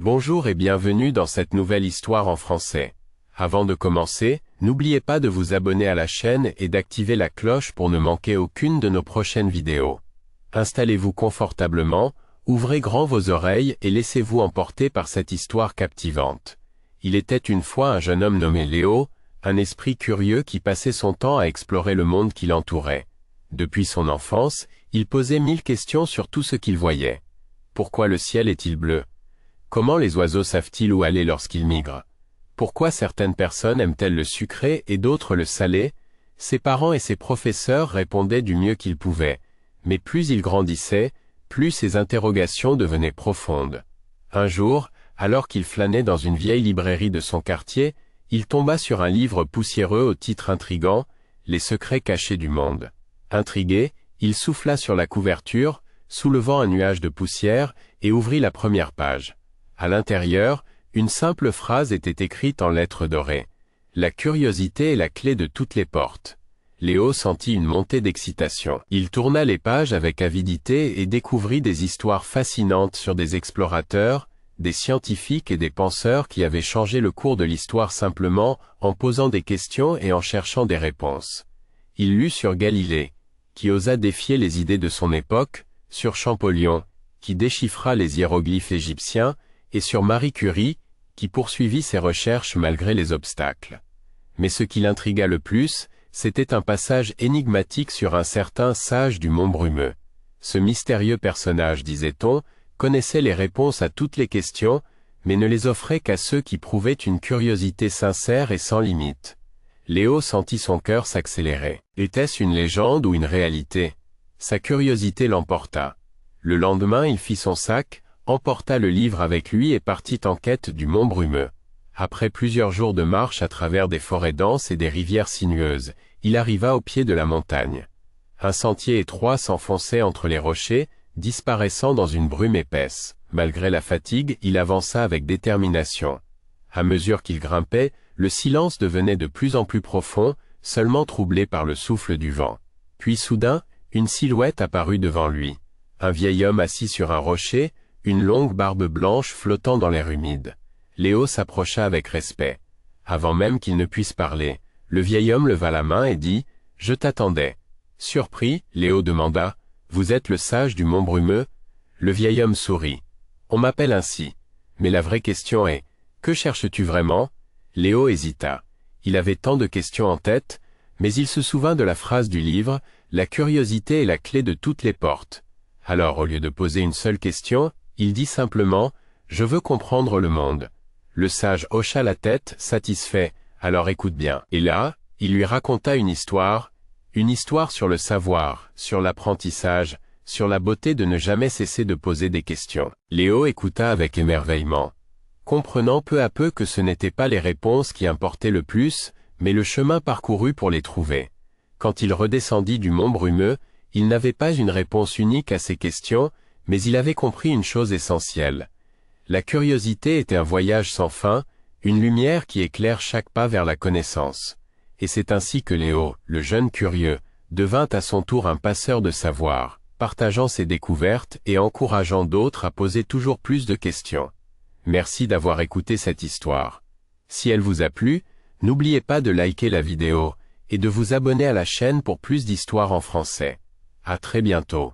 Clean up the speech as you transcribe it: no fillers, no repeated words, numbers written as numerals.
Bonjour et bienvenue dans cette nouvelle histoire en français. Avant de commencer, n'oubliez pas de vous abonner à la chaîne et d'activer la cloche pour ne manquer aucune de nos prochaines vidéos. Installez-vous confortablement, ouvrez grand vos oreilles et laissez-vous emporter par cette histoire captivante. Il était une fois un jeune homme nommé Léo, un esprit curieux qui passait son temps à explorer le monde qui l'entourait. Depuis son enfance, il posait 1000 questions sur tout ce qu'il voyait. Pourquoi le ciel est-il bleu ? Comment les oiseaux savent-ils où aller lorsqu'ils migrent? Pourquoi certaines personnes aiment-elles le sucré et d'autres le salé? Ses parents et ses professeurs répondaient du mieux qu'ils pouvaient, mais plus il grandissait, plus ses interrogations devenaient profondes. Un jour, alors qu'il flânait dans une vieille librairie de son quartier, il tomba sur un livre poussiéreux au titre intrigant, « Les secrets cachés du monde ». Intrigué, il souffla sur la couverture, soulevant un nuage de poussière, et ouvrit la première page. À l'intérieur, une simple phrase était écrite en lettres dorées. « La curiosité est la clé de toutes les portes ». Léo sentit une montée d'excitation. Il tourna les pages avec avidité et découvrit des histoires fascinantes sur des explorateurs, des scientifiques et des penseurs qui avaient changé le cours de l'histoire simplement en posant des questions et en cherchant des réponses. Il lut sur Galilée, qui osa défier les idées de son époque, sur Champollion, qui déchiffra les hiéroglyphes égyptiens, et sur Marie Curie, qui poursuivit ses recherches malgré les obstacles. Mais ce qui l'intrigua le plus, c'était un passage énigmatique sur un certain sage du Mont Brumeux. Ce mystérieux personnage, disait-on, connaissait les réponses à toutes les questions, mais ne les offrait qu'à ceux qui prouvaient une curiosité sincère et sans limite. Léo sentit son cœur s'accélérer. Était-ce une légende ou une réalité? Sa curiosité l'emporta. Le lendemain, il fit son sac, emporta le livre avec lui et partit en quête du Mont Brumeux. Après plusieurs jours de marche à travers des forêts denses et des rivières sinueuses, il arriva au pied de la montagne. Un sentier étroit s'enfonçait entre les rochers, disparaissant dans une brume épaisse. Malgré la fatigue, il avança avec détermination. À mesure qu'il grimpait, le silence devenait de plus en plus profond, seulement troublé par le souffle du vent. Puis soudain, une silhouette apparut devant lui. Un vieil homme assis sur un rocher, une longue barbe blanche flottant dans l'air humide. Léo s'approcha avec respect. Avant même qu'il ne puisse parler, le vieil homme leva la main et dit « Je t'attendais ». Surpris, Léo demanda « Vous êtes le sage du Mont Brumeux ?» Le vieil homme sourit. « On m'appelle ainsi. Mais la vraie question est « Que cherches-tu vraiment ?» Léo hésita. Il avait tant de questions en tête, mais il se souvint de la phrase du livre « La curiosité est la clé de toutes les portes ». Alors au lieu de poser une seule question, il dit simplement « Je veux comprendre le monde ». Le sage hocha la tête, satisfait, « Alors écoute bien ». Et là, il lui raconta une histoire sur le savoir, sur l'apprentissage, sur la beauté de ne jamais cesser de poser des questions. Léo écouta avec émerveillement, comprenant peu à peu que ce n'étaient pas les réponses qui importaient le plus, mais le chemin parcouru pour les trouver. Quand il redescendit du Mont Brumeux, il n'avait pas une réponse unique à ses questions, mais il avait compris une chose essentielle. La curiosité était un voyage sans fin, une lumière qui éclaire chaque pas vers la connaissance. Et c'est ainsi que Léo, le jeune curieux, devint à son tour un passeur de savoir, partageant ses découvertes et encourageant d'autres à poser toujours plus de questions. Merci d'avoir écouté cette histoire. Si elle vous a plu, n'oubliez pas de liker la vidéo et de vous abonner à la chaîne pour plus d'histoires en français. À très bientôt.